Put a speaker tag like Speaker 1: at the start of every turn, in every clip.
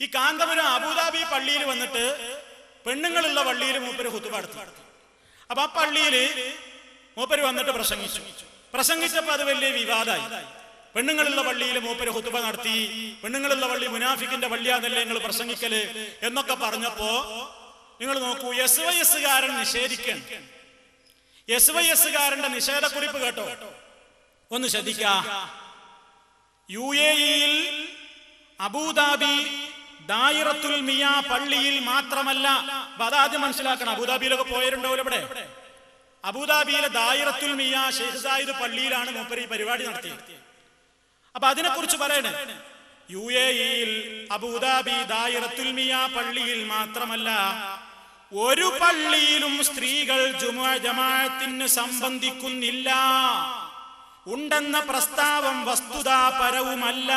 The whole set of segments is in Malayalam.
Speaker 1: ഈ കാന്തപുരം അബുദാബി പള്ളിയിൽ വന്നിട്ട് പെണ്ണുങ്ങളുള്ള പള്ളിയിൽ മൂപ്പര് ഖുതുബ നടത്തി. അപ്പൊ ആ പള്ളിയിൽ മൂപ്പര് വന്നിട്ട് പ്രസംഗിച്ചപ്പോ അത് വലിയ വിവാദമായി. പെണ്ണുങ്ങളുള്ള പള്ളിയിൽ മൂപ്പര് ഖുതുബ നടത്തി, പെണ്ണുങ്ങളുള്ള പള്ളി മുനാഫിക്കിന്റെ പള്ളിയാന്നല്ലേ നിങ്ങൾ പ്രസംഗിക്കല് എന്നൊക്കെ പറഞ്ഞപ്പോ നിങ്ങൾ നോക്കൂ, SYS-കാരൻ നിഷേധിക്കാൻ. SYS-കാരന്റെ നിഷേധക്കുറിപ്പ് കേട്ടോ, ഒന്ന് ശ്രദ്ധിക്ക. UAE-യിൽ അബുദാബി ദായിറത്തുൽ മിയാ പള്ളിയിൽ മാത്രമല്ല, അതാദ്യം മനസ്സിലാക്കണം. അബുദാബിയിലൊക്കെ പോയവരുണ്ടാവില്ല. ഇവിടെ അബുദാബിയിലെ ദായിറത്തുൽ മിയാ ഷെയ്ഖ് സായിദ് പള്ളിയിലാണ് മൂപ്പര് ഈ പരിപാടി നടത്തിയത്. അപ്പൊ അതിനെക്കുറിച്ച് പറയണേ, UAE-യിൽ അബുദാബി ദായിറത്തുൽ മിയാ പള്ളിയിൽ മാത്രമല്ല, ഒരു പള്ളിയിലും സ്ത്രീകൾ ജമാഅത്തിന് സംബന്ധിക്കുന്നില്ല. ഉണ്ടെന്ന പ്രസ്താവം വസ്തുതാപരവുമല്ല.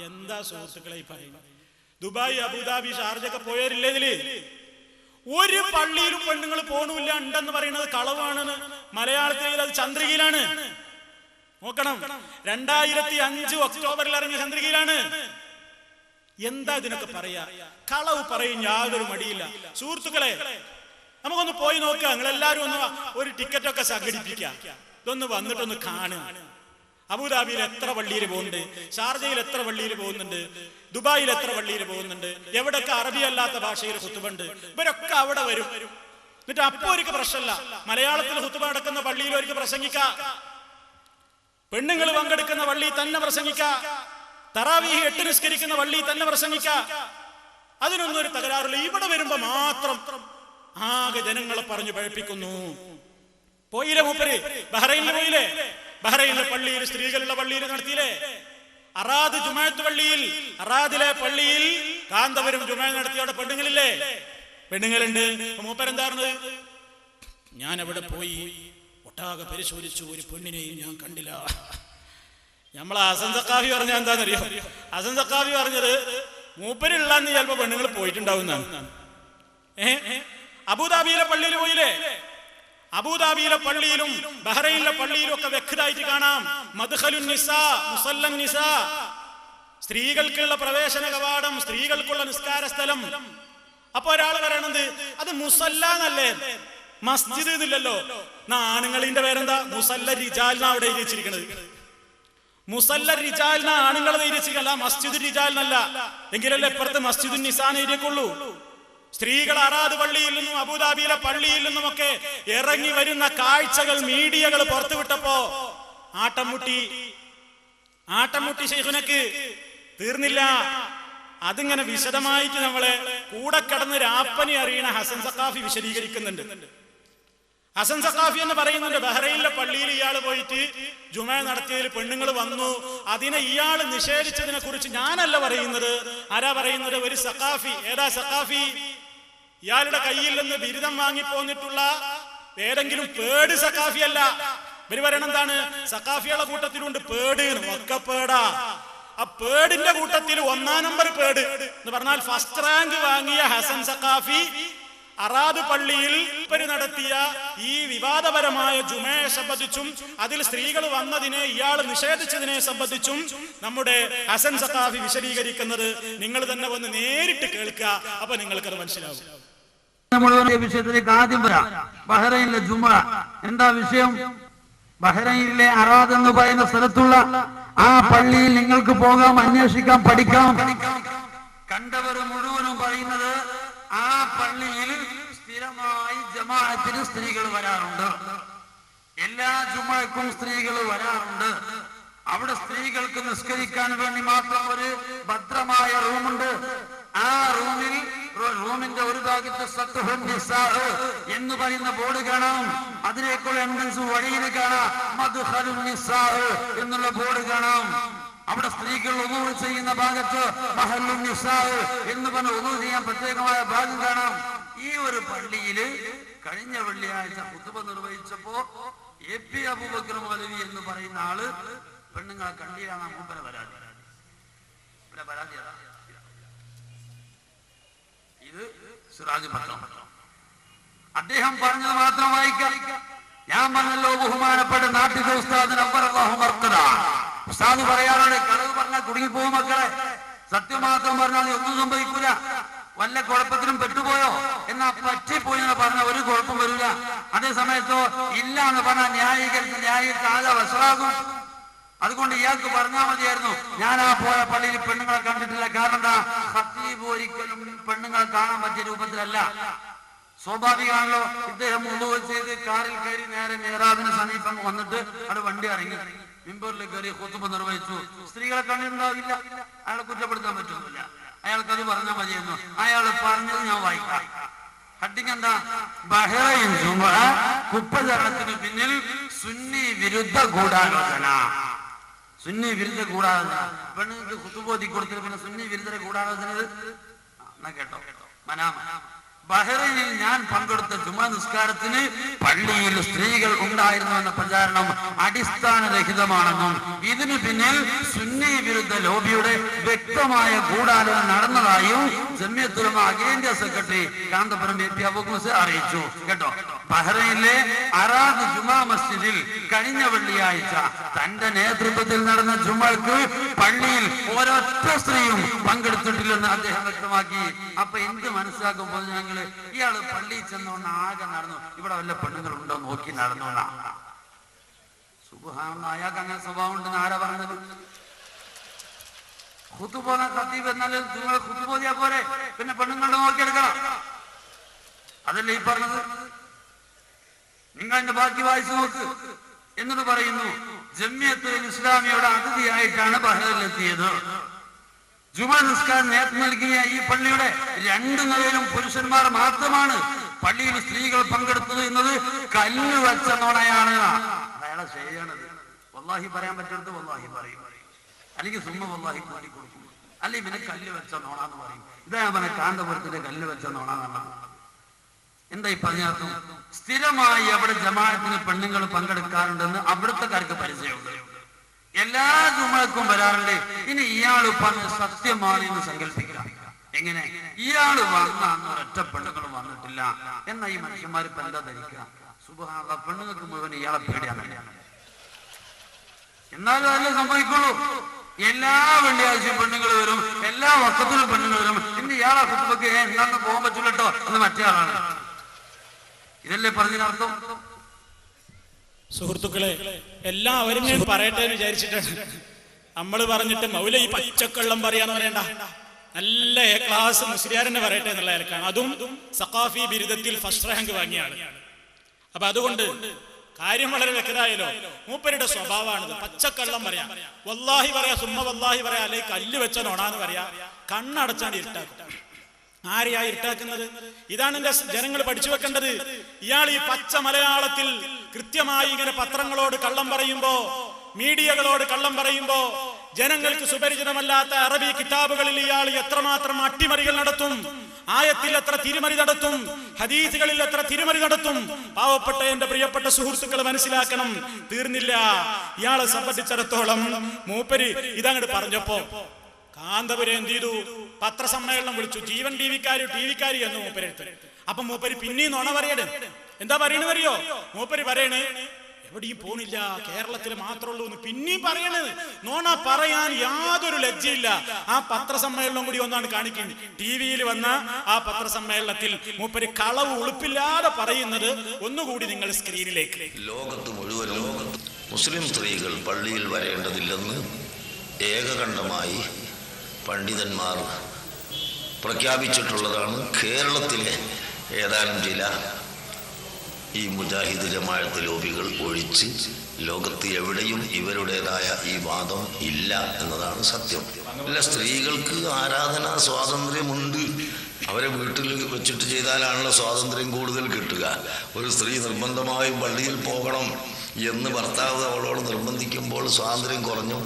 Speaker 1: എന്താ സുഹൃത്തുക്കളെ ഈ പറയുന്നത്? ദുബായ്, അബുദാബി, ഷാർജൊക്കെ പോയവരില്ലേ ഇതില്? ഒരു പള്ളിയിലും പെണ്ണുങ്ങൾ പോണില്ല. ഉണ്ടെന്ന് പറയുന്നത് കളവാണെന്ന് മലയാളത്തിൽ അത് ചന്ദ്രികയിലാണ്. നോക്കണം, 2005 ഒക്ടോബറിൽ ഇറങ്ങിയ ചന്ദ്രികയിലാണ്. എന്താ ഇതിനൊക്കെ പറയാ? കളവ് പറയും, യാതൊരു മടിയില്ല. സുഹൃത്തുക്കളെ, നമുക്കൊന്ന് പോയി നോക്കാം. നിങ്ങളെല്ലാരും ഒന്ന് ഒരു ടിക്കറ്റൊക്കെ സംഘടിപ്പിക്കാം, ഇതൊന്ന് വന്നിട്ടൊന്ന് കാണുക. അബുദാബിയിൽ എത്ര പള്ളിയിൽ പോകുന്നുണ്ട്, ഷാർജയിൽ എത്ര പള്ളിയിൽ പോകുന്നുണ്ട്, ദുബായിൽ എത്ര പള്ളിയിൽ പോകുന്നുണ്ട്, എവിടെയൊക്കെ അറബി അല്ലാത്ത ഭാഷയിൽ ഖുതുബുണ്ട്. ഇവരൊക്കെ അവിടെ വരും. എന്നിട്ട് അപ്പോ അവർക്ക് പ്രശ്നമില്ല, മലയാളത്തിൽ ഖുതുബ നടക്കുന്ന പള്ളിയിൽ അവർക്ക് പ്രസംഗിക്കാം, പെണ്ണുങ്ങൾ പങ്കെടുക്കുന്ന പള്ളി തന്നെ പ്രസംഗിക്കാം, തറാവീഹ് 8 നിസ്കരിക്കുന്ന പള്ളി തന്നെ പ്രസംഗിക്കാം. അതിനൊന്നും ഒരു തകരാറില്ല. ഇവിടെ വരുമ്പോ മാത്രം ആകെ ജനങ്ങളെ പറഞ്ഞു പഴപ്പിക്കുന്നു. പോയില്ലേ മൂപ്പര്? ബഹ്റൈനിൽ പോയില്ലേ? ബഹ്റൈനിലെ പള്ളിയിൽ, സ്ത്രീകളുടെ പള്ളിയിൽ നടത്തിയില്ലേ? അറാദ് ജുമാഅത്ത് പള്ളിയിൽ, അറാദിലെ പള്ളിയിൽ കാന്തപുരം ജുമാ നടത്തിയ അവിടെ പെണ്ണുങ്ങളില്ലേ? പെണ്ണുങ്ങളുണ്ട്. മൂപ്പരെന്താ പറഞ്ഞത്? ഞാൻ അവിടെ പോയി ഒട്ടാകെ പരിശോധിച്ചു, ഒരു പെണ്ണിനെയും ഞാൻ കണ്ടില്ല. നമ്മളെ ഹസൻ സഖാഫി പറഞ്ഞ എന്താണെന്നറിയോ? ഹസൻ സഖാഫി പറഞ്ഞത് മൂപ്പരുള്ളന്ന് ചിലപ്പോ പെണ്ണുങ്ങൾ പോയിട്ടുണ്ടാവുന്നതാണ്. അബുദാബിയിലെ പള്ളിയിൽ പോയില്ലേ? അബുദാബിയിലെ പള്ളിയിലും ബഹ്റൈനിലെ പള്ളിയിലും ഒക്കെ വ്യക്തമായിട്ട് കാണാം, മദ്ഖലുൻ നിസാ, മുസല്ലൻ നിസാ, സ്ത്രീകൾക്കുള്ള പ്രവേശന കവാടം, സ്ത്രീകൾക്കുള്ള നിസ്കാര സ്ഥലം. അപ്പൊ ഒരാൾ പറയണത് അത് മുസല്ല എന്നല്ലേ, മസ്ജിദ് ഇല്ലല്ലോ. ആണുങ്ങളിന്റെ പേരെന്താ? മുസല്ല റിജാലിനാ അവിടെ എഴുതിച്ചിരിക്കുന്നത്. മുസല്ല റിജാലിനാ ആണുങ്ങൾ എഴുതിച്ചിരിക്കല്ല, മസ്ജിദ് റിജാലിനല്ല. എങ്കിലല്ലേ ഇപ്പുറത്ത് മസ്ജിദുൻ നിസാൻ എഴുതിയേക്കുള്ളൂ. സ്ത്രീകൾ അറാദ് പള്ളിയിൽ നിന്നും അബുദാബിയിലെ പള്ളിയിൽ നിന്നുമൊക്കെ ഇറങ്ങി വരുന്ന കാഴ്ചകൾ മീഡിയകൾ പുറത്തുവിട്ടപ്പോ ആട്ടം മുട്ടി ശൈഖുനക്ക് തീർന്നില്ല. അതിങ്ങനെ വിശദമായിട്ട് നമ്മളെ കൂടെ കിടന്ന് രാപ്പനി അറിയണ ഹസൻ സഖാഫി വിശദീകരിക്കുന്നുണ്ട്. ഹസൻ സഖാഫി എന്ന് പറയുന്നുണ്ട്, ബഹ്റൈനിലെ പള്ളിയിൽ ഇയാൾ പോയിട്ട് ജുമാ നടത്തിയതിൽ പെണ്ണുങ്ങൾ വന്നു, അതിനെ ഇയാൾ നിഷേധിച്ചതിനെ കുറിച്ച് ഞാനല്ല പറയുന്നത്. ആരാ പറയുന്നത്? ഒരു സഖാഫി. ഏതാ സഖാഫി? ഇയാളുടെ കയ്യിൽ നിന്ന് ബിരുദം വാങ്ങിപ്പോന്നിട്ടുള്ള ഏതെങ്കിലും പേട് സഖാഫി അല്ല. ഇവര് പറയണ എന്താണ്? സഖാഫിയുടെ കൂട്ടത്തിലുണ്ട് പേട്, ഒക്കെ പേടാ. ആ പേടിന്റെ കൂട്ടത്തിൽ 1-ാം നമ്പർ പേട് എന്ന് പറഞ്ഞാൽ ഫസ്റ്റ് റാങ്ക് വാങ്ങിയ ഹസൻ സഖാഫി അറാദ് പള്ളിയിൽ നടത്തിയ ഈ വിവാദപരമായ ജുമയെ സംബന്ധിച്ചും അതിൽ സ്ത്രീകൾ വന്നതിനെ ഇയാൾ നിഷേധിച്ചതിനെ സംബന്ധിച്ചും നമ്മുടെ ഹസൻ സഖാഫി വിശദീകരിക്കുന്നത് നിങ്ങൾ തന്നെ വന്ന് നേരിട്ട് കേൾക്കുക. അപ്പൊ നിങ്ങൾക്കത് മനസ്സിലാവും.
Speaker 2: വിഷയത്തിലേക്ക് ആദ്യം വരാം. ബഹ്റൈനിലെ ജുമ എന്താ വിഷയം? ബഹ്റൈനിലെ അറാദ് എന്ന് പറയുന്ന സ്ഥലത്തുള്ള ആ പള്ളിയിൽ നിങ്ങൾക്ക് പോകാം, അന്വേഷിക്കാം, പഠിക്കാം. കണ്ടവർ മുഴുവനും പറയുന്നത് ആ പള്ളിയിൽ സ്ഥിരമായി ജമാഅത്തിന് സ്ത്രീകൾ വരാറുണ്ട്. എല്ലാ ജുമഅക്കും സ്ത്രീകൾ വരാറുണ്ട്. അവിടെ സ്ത്രീകൾക്ക് നിസ്കരിക്കാൻ വേണ്ടി മാത്രം ഒരു ഭദ്രമായ റൂമുണ്ട്. ആ റൂമിന്റെ ഒരു ഭാഗത്ത് സത്ഹുൻ നിസാ എന്ന് പറയുന്ന ബോർഡ് കാണാം. അതിലേക്കുള്ള എൻട്രൻസ് വഴിയിൽ കാണാം മദ്ഖലുൻ നിസാ എന്നുള്ള ബോർഡ് കാണാം. അവിടെ സ്ത്രീകൾ ഉദൂ ചെയ്യുന്ന ഭാഗത്ത് മഹല്ലുൻ നിസാ എന്ന് പറഞ്ഞ ഉദൂ ചെയ്യാൻ പ്രത്യേകമായ ഭാഗം കാണാം. ഈ ഒരു പള്ളിയില് കഴിഞ്ഞ വെള്ളിയാഴ്ച ഖുതുബ നിർവഹിച്ചപ്പോ AP അബൂബക്കർ മൗലവി എന്ന് പറയുന്ന ആള് പെണ്ണുങ്ങളെ കണ്ടിലാണ് മൂപ്പരെ പരാതി. ഇത് സിറാജ് പത്രം. അദ്ദേഹം പറഞ്ഞത് മാത്രം വായിക്കാം. ഞാൻ പറഞ്ഞല്ലോ, ബഹുമാനപ്പെട്ട നാട്ടിലെ ഉസ്താദ് നവ്വറല്ലാഹു മർഖദ ഉസ്താദ് പറയാറുണ്ട്, കളവ് പറഞ്ഞാൽ കുടുങ്ങിപ്പോകും മക്കളെ. സത്യം മാത്രം പറഞ്ഞാൽ ഒന്നും സംഭവിക്കൂല. വല്ല കുഴപ്പത്തിലും പെട്ടുപോയോ എന്നാ പറ്റിപ്പോയി എന്ന് പറഞ്ഞാൽ ഒരു കുഴപ്പം വരില്ല. അതേ സമയത്തോ ഇല്ല എന്ന് പറഞ്ഞാൽ ന്യായീകരിച്ച് ആകെ വഷളാകും. അതുകൊണ്ട് ഇയാൾക്ക് പറഞ്ഞാൽ മതിയായിരുന്നു, ഞാൻ ആ പോയ പള്ളിയിൽ പെണ്ണുങ്ങളെ കണ്ടിട്ടില്ല. കാരണം എന്താ, ഖത്തീബ് ഒരിക്കലും പെണ്ണുങ്ങളെ കാണാൻ പറ്റിയ രൂപത്തിലല്ല. സ്വാഭാവികമാണല്ലോ, ഇദ്ദേഹം ഉളൂ ചെയ്ത് കാറിൽ കയറി നേരെ മെഹ്റാബിന് സമീപം വന്നിട്ട് അവിടെ വണ്ടി ഇറങ്ങി മിമ്പറിൽ കയറി ഖുതുബ നിർവഹിച്ചു. സ്ത്രീകളെ കണ്ടിട്ടുണ്ടാവില്ല, അയാളെ കുറ്റപ്പെടുത്താൻ പറ്റുന്നില്ല. അയാൾക്കത് പറഞ്ഞാൽ മതിയായിരുന്നു. അയാൾ പറഞ്ഞത് ഞാൻ വായിക്കാം. ഹഡിങ് എന്താ, ബഹ്റൈൻ ജുമുഅ കുപ്പചരണത്തിന് പിന്നിൽ സുന്നി വിരുദ്ധ ഗൂഢാലോചന. സുന്നി വിരുദ്ധ ഗൂഢാലോചന. പെണ്ണുങ്ങൾക്ക് ഖുതുബോധി കൊടുത്തിട്ട് പിന്നെ സുന്നി വിരുദ്ധ ഗൂഢാലോചന കേട്ടോ. മനാമ ബഹ്റൈനിൽ ഞാൻ പങ്കെടുത്ത ജുമാ നിസ്കാരത്തിന് പള്ളിയിൽ സ്ത്രീകൾ ഉണ്ടായിരുന്നു എന്ന പ്രചാരണം അടിസ്ഥാനരഹിതമാണെന്നും ഇതിനു പിന്നിൽ സുന്നി വിരുദ്ധ ലോബിയുടെ വ്യക്തമായ ഗൂഢാലോചന നടന്നതായും ജമിയത്തുൽ ഉലമ അഖിലേന്ത്യാ സെക്രട്ടറി കാന്തപുരം എ.പി. അബൂബക്കർ മുസ്ലിയാർ അറിയിച്ചു കേട്ടോ. ബഹ്റൈനിലെ അറാദ് ജുമാ മസ്ജിദിൽ കഴിഞ്ഞ വെള്ളിയാഴ്ച തന്റെ നേതൃത്വത്തിൽ നടന്ന ജുമക്ക് പള്ളിയിൽ ഒരൊറ്റ സ്ത്രീയും പങ്കെടുത്തിട്ടില്ലെന്ന് അദ്ദേഹം വ്യക്തമാക്കി. അപ്പൊ എന്ത് മനസ്സിലാക്കുമ്പോൾ ഞങ്ങള് ഇയാള് പള്ളിയിൽ ചെന്നോണ്ട് ആകെ നടന്നു, ഇവിടെ വല്ല പെണ്ണുങ്ങളുണ്ടോ നോക്കി നടന്നോണ്ടാ. സുബ്ഹാനല്ലാഹ്, അയാൾക്ക് അങ്ങനെ സ്വഭാവം ഉണ്ടെന്ന് ആരാ പറഞ്ഞത്? ഖുതുബോധ ഖത്തീബ് എന്നാലും നിങ്ങൾ ഖുതുബോധിയാ പോരെ, പിന്നെ പെണ്ണുങ്ങളുടെ നോക്കിയെടുക്കണം. അതല്ലേ ഈ പറഞ്ഞത്? നിങ്ങൾ അതിന്റെ ബാക്കി വായിച്ചു നോക്ക്. എന്നിട്ട് പറയുന്നു, ജമിയത്തുൽ ഇസ്ലാമിയുടെ അതിഥിയായിട്ടാണ് ബഹ്റൈനിലെത്തിയത്. ജുമാ നിസ്കാരം നേതൃത്വം നൽകിയ ഈ പള്ളിയുടെ 2 നിലയിലും പുരുഷന്മാർ മാത്രമാണ്. പള്ളിയിൽ സ്ത്രീകൾ പങ്കെടുത്തത് എന്നത് കല്ല് വെച്ച നുണയാണ്. അയാളെ ശരിയാണത്. വല്ലാഹി പറയാൻ പറ്റുന്നത് വല്ലാഹി പറയും, അല്ലെങ്കിൽ സുമ്മ വല്ലാഹി കൂടി കൊടുക്കും, അല്ലെങ്കിൽ പിന്നെ കല്ല് വെച്ച നോണാന്ന് പറയും. ഇതാ പറഞ്ഞ കാന്തപുരത്തിന്റെ കല്ല് വെച്ച നോണാന്നാണ്. എന്താ ഈ പറഞ്ഞാർത്ഥം? സ്ഥിരമായി അവിടെ ജമാഅത്തിന് പെണ്ണുങ്ങൾ പങ്കെടുക്കാറുണ്ടെന്ന് അവിടുത്തെക്കാർക്ക് പരിചയമുണ്ട്. എല്ലാ ജുമഅക്കും വരാറുണ്ട്. ഇനി ഇയാൾ പറഞ്ഞ സത്യമാണ് എന്ന് സങ്കല്പിക്കാം. എങ്ങനെ? ഇയാള് വന്ന അന്ന് ഒരൊറ്റ പെണ്ണുങ്ങൾ വന്നിട്ടില്ല എന്നാ ഈ മനുഷ്യന്മാർ ഇപ്പൊ എന്താ ധരിക്കുക? സുബ്ഹാനല്ലാഹ്, പെണ്ണുങ്ങൾക്ക് മുഴുവൻ ഇയാളെ പേടിയാണ്. എന്നാലും അതല്ലേ സംഭവിക്കുള്ളൂ. എല്ലാ വെള്ളിയാഴ്ചയും പെണ്ണുങ്ങൾ വരും, എല്ലാ വക്കത്തിലും പെണ്ണുങ്ങൾ വരും. ഇന്ന് ഇയാളെ കുത്തുമ്പക്ക് എന്താന്ന് പോകാൻ പറ്റില്ല കേട്ടോ എന്ന് മറ്റേ ആളാണ്. ഇതല്ലേ പറഞ്ഞതിനർത്ഥം?
Speaker 1: സുഹൃത്തുക്കളെ, എല്ലാവരും ഞാൻ പറയട്ടെ എന്ന് വിചാരിച്ചിട്ടാണ് നമ്മൾ പറഞ്ഞിട്ട് മൗല ഈ പച്ചക്കള്ളം പറയാന്ന് പറയണ്ട. നല്ല എ ക്ലാസ് മുസ്ലിയാരെന്നെ പറയട്ടെ എന്നുള്ള നിലക്കാണ്. അതും സഖാഫി ബിരുദത്തിൽ ഫസ്റ്റ് റാങ്ക് വാങ്ങിയാണ്. അപ്പൊ അതുകൊണ്ട് കാര്യം വളരെ വ്യക്തമായല്ലോ. മൂപ്പരുടെ സ്വഭാവമാണിത്. പച്ചക്കള്ളം പറയാം, വല്ലാഹി പറയാ, സുമ്മ വല്ലാഹി പറയാ, അല്ലെങ്കിൽ കല്ല് വെച്ച നോണാന്ന് പറയാ. കണ്ണടച്ചാണ്ട് ഇരുട്ടാക്കും. ആരെയാ ഇരുട്ടാക്കുന്നത്? ഇതാണ് എന്റെ ജനങ്ങൾ പഠിച്ചു വെക്കേണ്ടത്. ഇയാൾ ഈ പച്ച മലയാളത്തിൽ കൃത്യമായി ഇങ്ങനെ പത്രങ്ങളോട് കള്ളം പറയുമ്പോ, മീഡിയകളോട് കള്ളം പറയുമ്പോ, ജനങ്ങൾക്ക് സുപരിചിതമല്ലാത്ത അറബി കിതാബുകളിൽ ഇയാൾ എത്രമാത്രം അട്ടിമറികൾ നടത്തും, ആയത്തിൽ എത്ര തിരിമറി നടത്തും, ഹദീസുകളിൽ എത്ര തിരിമറി നടത്തും. പാവപ്പെട്ട എന്റെ പ്രിയപ്പെട്ട സുഹൃത്തുക്കൾ മനസ്സിലാക്കണം. തീർന്നില്ല. ഇയാളെ സംബന്ധിച്ചിടത്തോളം മൂപ്പര് ഇതങ്ങോട്ട് പറഞ്ഞപ്പോ കാന്തപുരം എന്ത് ചെയ്തു? പത്രസമ്മേളനം വിളിച്ചു. ജീവൻ ടി വിക്കാരി എന്ന് മൂപ്പരെടുത്ത്. അപ്പൊ മൂപ്പര് പിന്നെയും നോണ പറയണേ. എന്താ പറയണെന്ന് അറിയോ? മൂപ്പര് പറയണേ, എവിടെയും പോണില്ല, കേരളത്തിൽ മാത്രമുള്ളൂ എന്ന് പിന്നെയും പറയണത്. നോണ പറയാൻ യാതൊരു ലജ്ജയില്ല. ആ പത്രസമ്മേളനം കൂടി ഒന്നാണ് കാണിക്കുന്നത്. ടിവിയിൽ വന്ന ആ പത്രസമ്മേളനത്തിൽ മൂപ്പര് കളവ് ഉളുപ്പില്ലാതെ പറയുന്നത് ഒന്നുകൂടി നിങ്ങൾ സ്ക്രീനിലേക്ക്.
Speaker 3: ലോകത്ത് മുഴുവനും മുസ്ലിം സ്ത്രീകൾ പള്ളിയിൽ വരേണ്ടതില്ലെന്ന് ഏകകണ്ഠമായി പണ്ഡിതന്മാർ പ്രഖ്യാപിച്ചിട്ടുള്ളതാണ്. കേരളത്തിലെ ഏതാനും ചില ഈ മുജാഹിദ് ജമാഅത്ത് ലോബികൾ ഒഴിച്ച് ലോകത്ത് എവിടെയും ഇവരുടേതായ ഈ വാദം ഇല്ല എന്നതാണ് സത്യം. അല്ല, സ്ത്രീകൾക്ക് ആരാധനാ സ്വാതന്ത്ര്യമുണ്ട്. അവരെ വീട്ടിൽ വെച്ചിട്ട് ചെയ്താലാണല്ലോ സ്വാതന്ത്ര്യം കൂടുതൽ കിട്ടുക. ഒരു സ്ത്രീ നിർബന്ധമായും പള്ളിയിൽ പോകണം എന്ന് ഭർത്താവ് അവളോട് നിർബന്ധിക്കുമ്പോൾ സ്വാതന്ത്ര്യം കുറഞ്ഞു.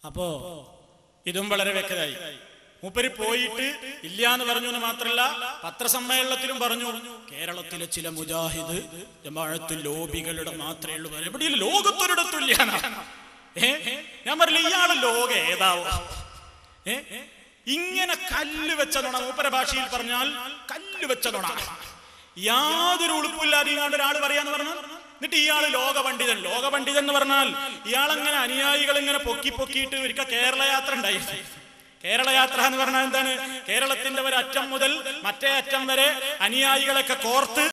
Speaker 1: അപ്പോ ഇതും വളരെ വ്യക്തമായി. മൂപ്പര് പോയിട്ട് ഇല്ല എന്ന് പറഞ്ഞു എന്ന് മാത്രമല്ല, പത്രസമ്മേളനത്തിലും പറഞ്ഞു കേരളത്തിലെ ചില മുജാഹിദ് ജമാഅത്ത് ലോബികളുടെ മാത്രമേ ഉള്ളൂ, എവിടെയും ലോകത്തൊരിടത്തുമില്ല. ഞാൻ പറഞ്ഞില്ല, ഇയാള് ലോക ഏതാവോ? ഇങ്ങനെ കല്ല് വെച്ചതോണ, മൂപ്പര ഭാഷയിൽ പറഞ്ഞാൽ കല്ല് വെച്ചതോണ, യാതൊരു ഉളുപ്പില്ലാതെ ഇങ്ങാണ്ട് ഒരാൾ പറയാന്ന് പറഞ്ഞു. എന്നിട്ട് ഇയാള് ലോക പണ്ഡിതൻ എന്ന് പറഞ്ഞാൽ ഇയാളങ്ങനെ അനുയായികൾ ഇങ്ങനെ പൊക്കിയിട്ട് ഒരിക്കൽ കേരള യാത്ര ഉണ്ടായി. കേരള യാത്ര എന്ന് പറഞ്ഞാൽ എന്താണ്? കേരളത്തിന്റെ ഒരറ്റം മുതൽ മറ്റേ അറ്റം വരെ അനുയായികളൊക്കെ കോർത്ത്